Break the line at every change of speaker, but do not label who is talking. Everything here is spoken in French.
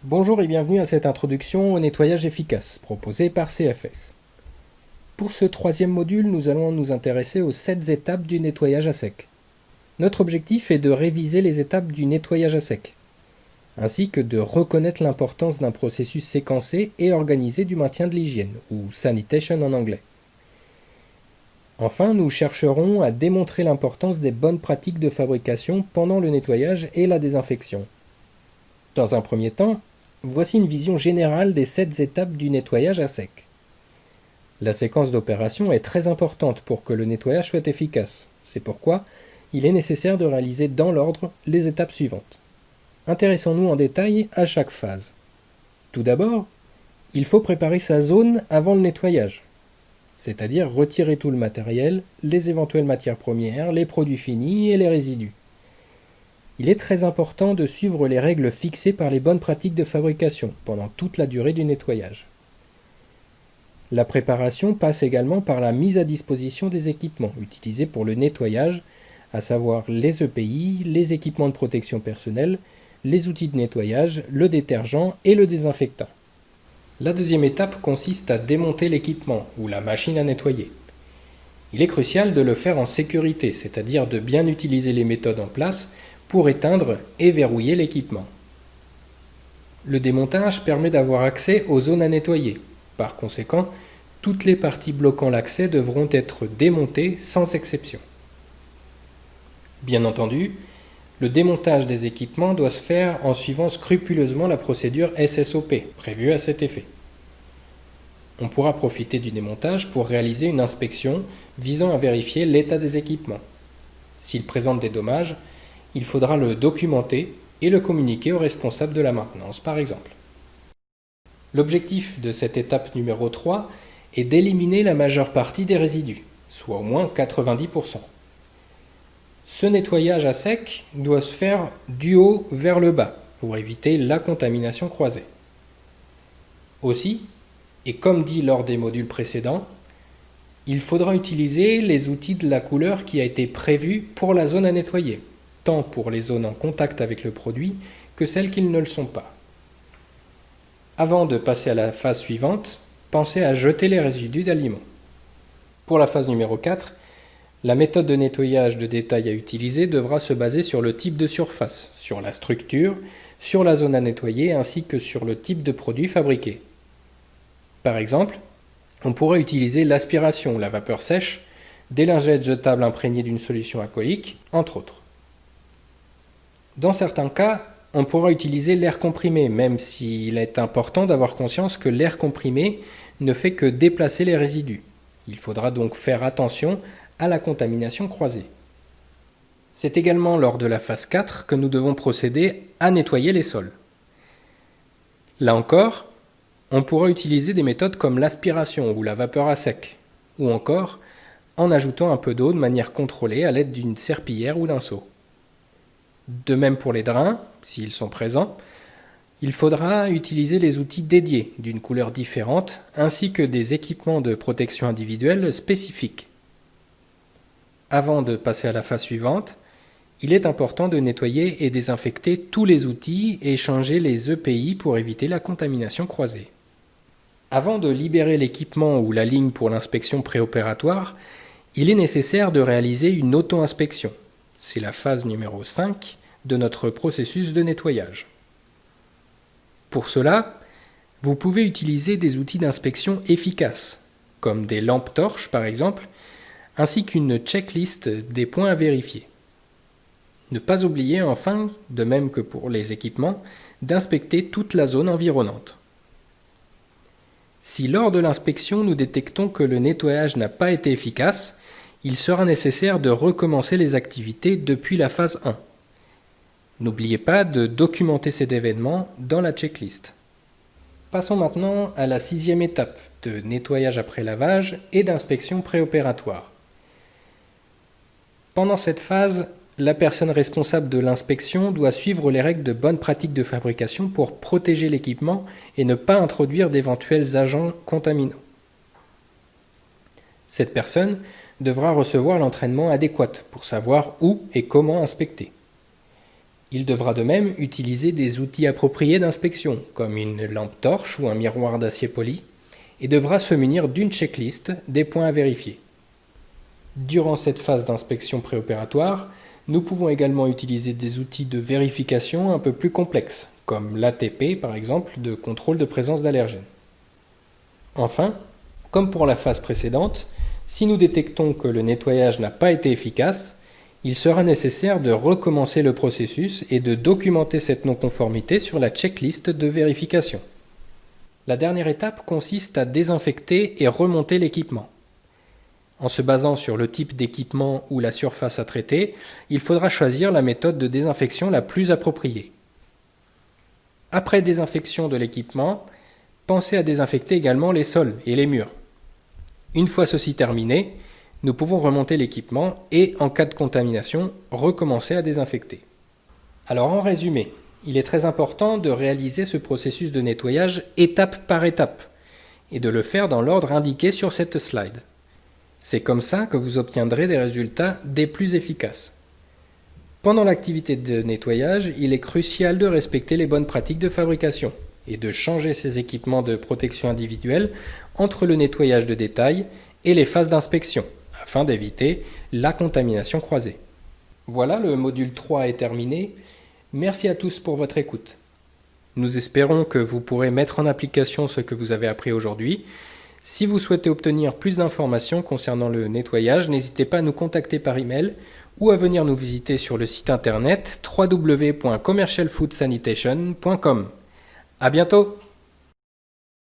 Bonjour et bienvenue à cette introduction au nettoyage efficace proposée par CFS. Pour ce troisième module, nous allons nous intéresser aux 7 étapes du nettoyage à sec. Notre objectif est de réviser les étapes du nettoyage à sec, ainsi que de reconnaître l'importance d'un processus séquencé et organisé du maintien de l'hygiène, ou sanitation en anglais. Enfin, nous chercherons à démontrer l'importance des bonnes pratiques de fabrication pendant le nettoyage et la désinfection. Dans un premier temps, voici une vision générale des 7 étapes du nettoyage à sec. La séquence d'opération est très importante pour que le nettoyage soit efficace. C'est pourquoi il est nécessaire de réaliser dans l'ordre les étapes suivantes. Intéressons-nous en détail à chaque phase. Tout d'abord, il faut préparer sa zone avant le nettoyage, c'est-à-dire retirer tout le matériel, les éventuelles matières premières, les produits finis et les résidus. Il est très important de suivre les règles fixées par les bonnes pratiques de fabrication pendant toute la durée du nettoyage. La préparation passe également par la mise à disposition des équipements utilisés pour le nettoyage, à savoir les EPI, les équipements de protection personnelle, les outils de nettoyage, le détergent et le désinfectant. La deuxième étape consiste à démonter l'équipement ou la machine à nettoyer. Il est crucial de le faire en sécurité, c'est-à-dire de bien utiliser les méthodes en place pour éteindre et verrouiller l'équipement. Le démontage permet d'avoir accès aux zones à nettoyer. Par conséquent, toutes les parties bloquant l'accès devront être démontées sans exception. Bien entendu, le démontage des équipements doit se faire en suivant scrupuleusement la procédure SSOP prévue à cet effet. On pourra profiter du démontage pour réaliser une inspection visant à vérifier l'état des équipements. S'ils présentent des dommages, il faudra le documenter et le communiquer au responsable de la maintenance, par exemple. L'objectif de cette étape numéro 3 est d'éliminer la majeure partie des résidus, soit au moins 90%. Ce nettoyage à sec doit se faire du haut vers le bas pour éviter la contamination croisée. Aussi, et comme dit lors des modules précédents, il faudra utiliser les outils de la couleur qui a été prévue pour la zone à nettoyer, tant pour les zones en contact avec le produit que celles qui ne le sont pas. Avant de passer à la phase suivante, pensez à jeter les résidus d'aliments. Pour la phase numéro 4, la méthode de nettoyage de détail à utiliser devra se baser sur le type de surface, sur la structure, sur la zone à nettoyer ainsi que sur le type de produit fabriqué. Par exemple, on pourrait utiliser l'aspiration, la vapeur sèche, des lingettes jetables imprégnées d'une solution alcoolique, entre autres. Dans certains cas, on pourra utiliser l'air comprimé, même s'il est important d'avoir conscience que l'air comprimé ne fait que déplacer les résidus. Il faudra donc faire attention à la contamination croisée. C'est également lors de la phase 4 que nous devons procéder à nettoyer les sols. Là encore, on pourra utiliser des méthodes comme l'aspiration ou la vapeur à sec, ou encore en ajoutant un peu d'eau de manière contrôlée à l'aide d'une serpillière ou d'un seau. De même pour les drains, s'ils sont présents, il faudra utiliser les outils dédiés d'une couleur différente ainsi que des équipements de protection individuelle spécifiques. Avant de passer à la phase suivante, il est important de nettoyer et désinfecter tous les outils et changer les EPI pour éviter la contamination croisée. Avant de libérer l'équipement ou la ligne pour l'inspection préopératoire, il est nécessaire de réaliser une auto-inspection. C'est la phase numéro 5 de notre processus de nettoyage. Pour cela, vous pouvez utiliser des outils d'inspection efficaces, comme des lampes torches par exemple, ainsi qu'une checklist des points à vérifier. Ne pas oublier enfin, de même que pour les équipements, d'inspecter toute la zone environnante. Si lors de l'inspection nous détectons que le nettoyage n'a pas été efficace, il sera nécessaire de recommencer les activités depuis la phase 1. N'oubliez pas de documenter cet événement dans la checklist. Passons maintenant à la 6e étape de nettoyage après lavage et d'inspection préopératoire. Pendant cette phase, la personne responsable de l'inspection doit suivre les règles de bonne pratique de fabrication pour protéger l'équipement et ne pas introduire d'éventuels agents contaminants. Cette personne devra recevoir l'entraînement adéquat pour savoir où et comment inspecter. Il devra de même utiliser des outils appropriés d'inspection, comme une lampe torche ou un miroir d'acier poli, et devra se munir d'une checklist des points à vérifier. Durant cette phase d'inspection préopératoire, nous pouvons également utiliser des outils de vérification un peu plus complexes, comme l'ATP par exemple, de contrôle de présence d'allergènes. Enfin, comme pour la phase précédente, si nous détectons que le nettoyage n'a pas été efficace, il sera nécessaire de recommencer le processus et de documenter cette non-conformité sur la checklist de vérification. La dernière étape consiste à désinfecter et remonter l'équipement. En se basant sur le type d'équipement ou la surface à traiter, il faudra choisir la méthode de désinfection la plus appropriée. Après désinfection de l'équipement, pensez à désinfecter également les sols et les murs. Une fois ceci terminé, nous pouvons remonter l'équipement et, en cas de contamination, recommencer à désinfecter. Alors en résumé, il est très important de réaliser ce processus de nettoyage étape par étape et de le faire dans l'ordre indiqué sur cette slide. C'est comme ça que vous obtiendrez des résultats des plus efficaces. Pendant l'activité de nettoyage, il est crucial de respecter les bonnes pratiques de fabrication et de changer ces équipements de protection individuelle entre le nettoyage de détail et les phases d'inspection, afin d'éviter la contamination croisée. Voilà, le module 3 est terminé. Merci à tous pour votre écoute. Nous espérons que vous pourrez mettre en application ce que vous avez appris aujourd'hui. Si vous souhaitez obtenir plus d'informations concernant le nettoyage, n'hésitez pas à nous contacter par email ou à venir nous visiter sur le site internet www.commercialfoodsanitation.com. À bientôt!